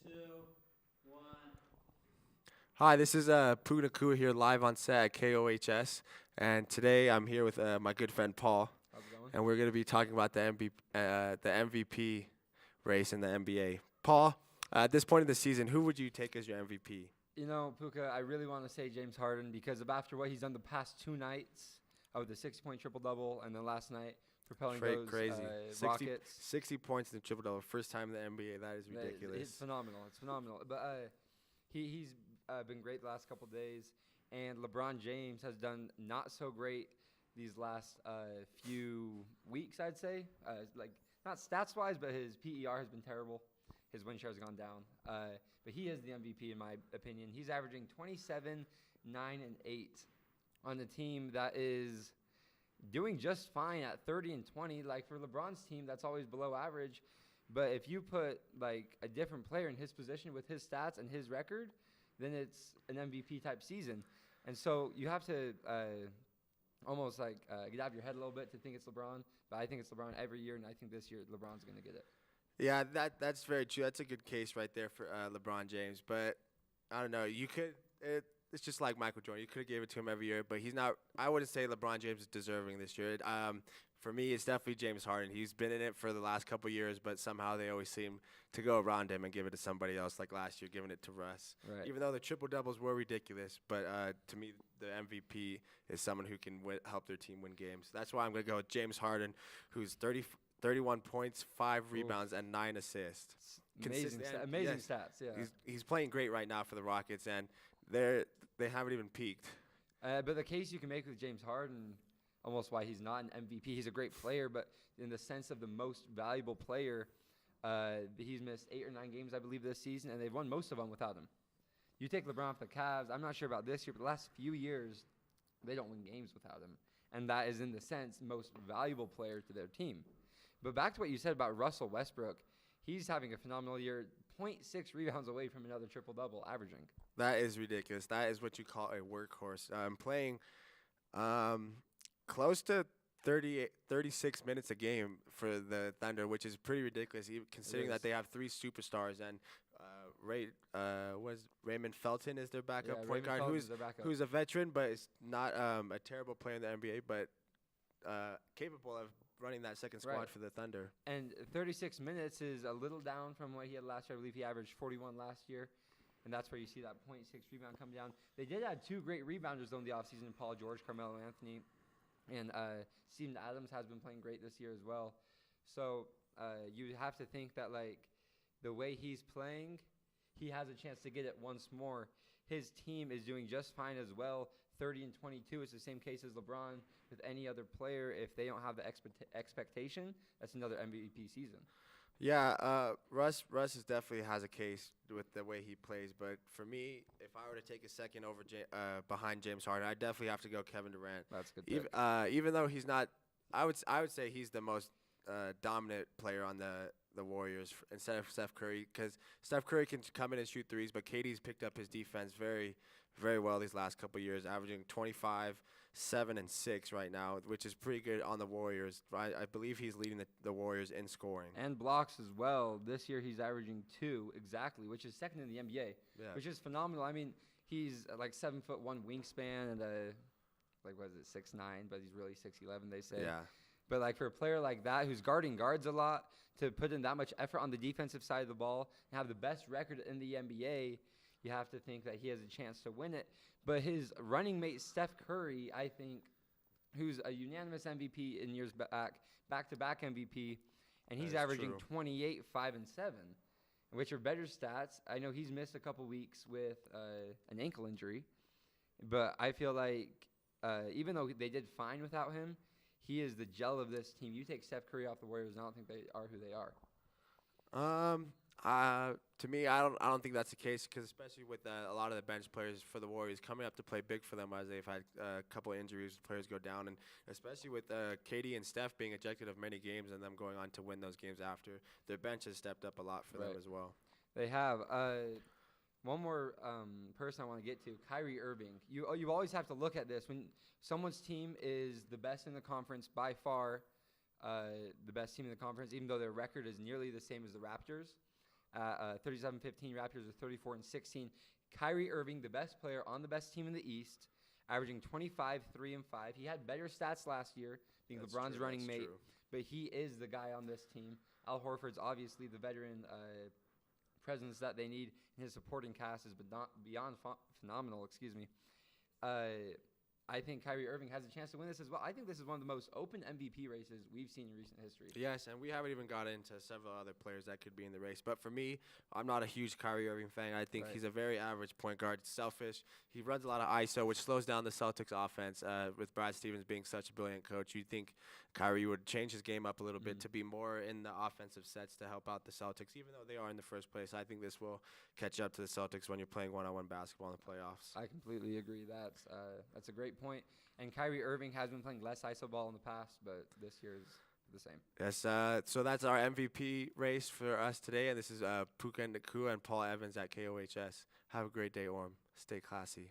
2, 1. Hi, this is Puka here live on set at KOHS, and today I'm here with my good friend Paul, How's it going? and we're going to be talking about the MVP race in the NBA. Paul, at this point of the season, who would you take as your MVP? You know, Puka, I really want to say James Harden because after what he's done the past two nights with the 60-point triple-double and then last night propelling those Crazy. 60, Rockets. 60 points in the triple-double, first time in the NBA. That is ridiculous. It's phenomenal. It's phenomenal. But he's been great the last couple days, and LeBron James has done not so great these last few weeks, I'd say. Like, not stats-wise, but his PER has been terrible. His win share has gone down. But he is the MVP in my opinion. He's averaging 27, 9, and 8 on a team that is doing just fine at 30 and 20. Like for LeBron's team, that's always below average. But if you put like a different player in his position with his stats and his record, then it's an MVP type season. And so you have to almost like get out of your head a little bit to think it's LeBron. But I think it's LeBron every year, and I think this year LeBron's going to get it. Yeah, that's very true. That's a good case right there for LeBron James. But I don't know. It's just like Michael Jordan. You could have gave it to him every year, but he's not. I wouldn't say LeBron James is deserving this year. For me, it's definitely James Harden. He's been in it for the last couple of years, but somehow they always seem to go around him and give it to somebody else. Like last year, giving it to Russ. Right. Even though the triple doubles were ridiculous, but to me, the MVP is someone who can help their team win games. That's why I'm gonna go with James Harden, who's 31 points, 5 rebounds, and 9 assists. Amazing stats. Yeah. He's playing great right now for the Rockets, and they haven't even peaked. But the case you can make with James Harden, almost why he's not an MVP. He's a great player, but in the sense of the most valuable player, he's missed 8 or 9 games, I believe, this season, and they've won most of them without him. You take LeBron off the Cavs. I'm not sure about this year, but the last few years, they don't win games without him, and that is, in the sense, most valuable player to their team. But back to what you said about Russell Westbrook, he's having a phenomenal year, 0.6 rebounds away from another triple-double averaging. That is ridiculous. That is what you call a workhorse. Playing close to 36 minutes a game for the Thunder, which is pretty ridiculous, considering that they have 3 superstars. And Raymond Felton is their backup point guard, who's a veteran, but is not a terrible player in the NBA, but capable of running that second squad for the Thunder. And 36 minutes is a little down from what he had last year. I believe he averaged 41 last year, and that's where you see that 0.6 rebound come down. They did add 2 great rebounders, though, in the offseason, Paul George, Carmelo Anthony, and Steven Adams has been playing great this year as well. So you have to think that, like, the way he's playing, he has a chance to get it once more. His team is doing just fine as well. 30 and 22 is the same case as LeBron. With any other player, if they don't have the expectation, that's another MVP season. Yeah, Russ is definitely has a case with the way he plays. But for me, if I were to take a second over behind James Harden, I definitely have to go Kevin Durant. That's a good pick. Even though he's not, I would say he's the most dominant player on the Warriors instead of Steph Curry, because Steph Curry can come in and shoot threes, but KD's picked up his defense very, very well these last couple of years, averaging 25, 7, and 6 right now, which is pretty good on the Warriors. I believe he's leading the Warriors in scoring. And blocks as well. This year he's averaging 2 exactly, which is second in the NBA, which is phenomenal. I mean, he's like 7'1" wingspan and like what is it, 6'9", but he's really 6'11", they say. Yeah. But like for a player like that who's guarding guards a lot, to put in that much effort on the defensive side of the ball and have the best record in the NBA, you have to think that he has a chance to win it. But his running mate, Steph Curry, I think, who's a unanimous MVP in years back-to-back MVP, and he's averaging 28, 5, and 7, which are better stats. I know he's missed a couple weeks with an ankle injury, but I feel like even though they did fine without him, he is the gel of this team. You take Steph Curry off the Warriors, and I don't think they are who they are. To me, I don't think that's the case, because especially with a lot of the bench players for the Warriors coming up to play big for them, as they've had a couple of injuries, players go down, and especially with KD and Steph being ejected of many games and them going on to win those games after, their bench has stepped up a lot for them as well. They have. One more person I want to get to, Kyrie Irving. You always have to look at this when someone's team is the best in the conference by far, the best team in the conference, even though their record is nearly the same as the Raptors. at 37-15. Raptors are 34-16. Kyrie Irving, the best player on the best team in the East, averaging 25, 3, and 5. He had better stats last year, being That's LeBron's true, running that's mate, true. but he is the guy on this team. Al Horford's obviously the veteran presence that they need. His supporting cast is beyond phenomenal. Excuse me. I think Kyrie Irving has a chance to win this as well. I think this is one of the most open MVP races we've seen in recent history. Yes, and we haven't even got into several other players that could be in the race. But for me, I'm not a huge Kyrie Irving fan. I think Right. he's a very average point guard, selfish. He runs a lot of ISO, which slows down the Celtics offense. With Brad Stevens being such a brilliant coach, you'd think Kyrie would change his game up a little bit to be more in the offensive sets to help out the Celtics, even though they are in the first place. I think this will catch up to the Celtics when you're playing one-on-one basketball in the playoffs. I completely agree. That's a great point. And Kyrie Irving has been playing less iso ball in the past, but this year is the same. Yes, so that's our MVP race for us today, and this is Puka and Nakua and Paul Evans at KOHS. Have a great day, Orm. Stay classy.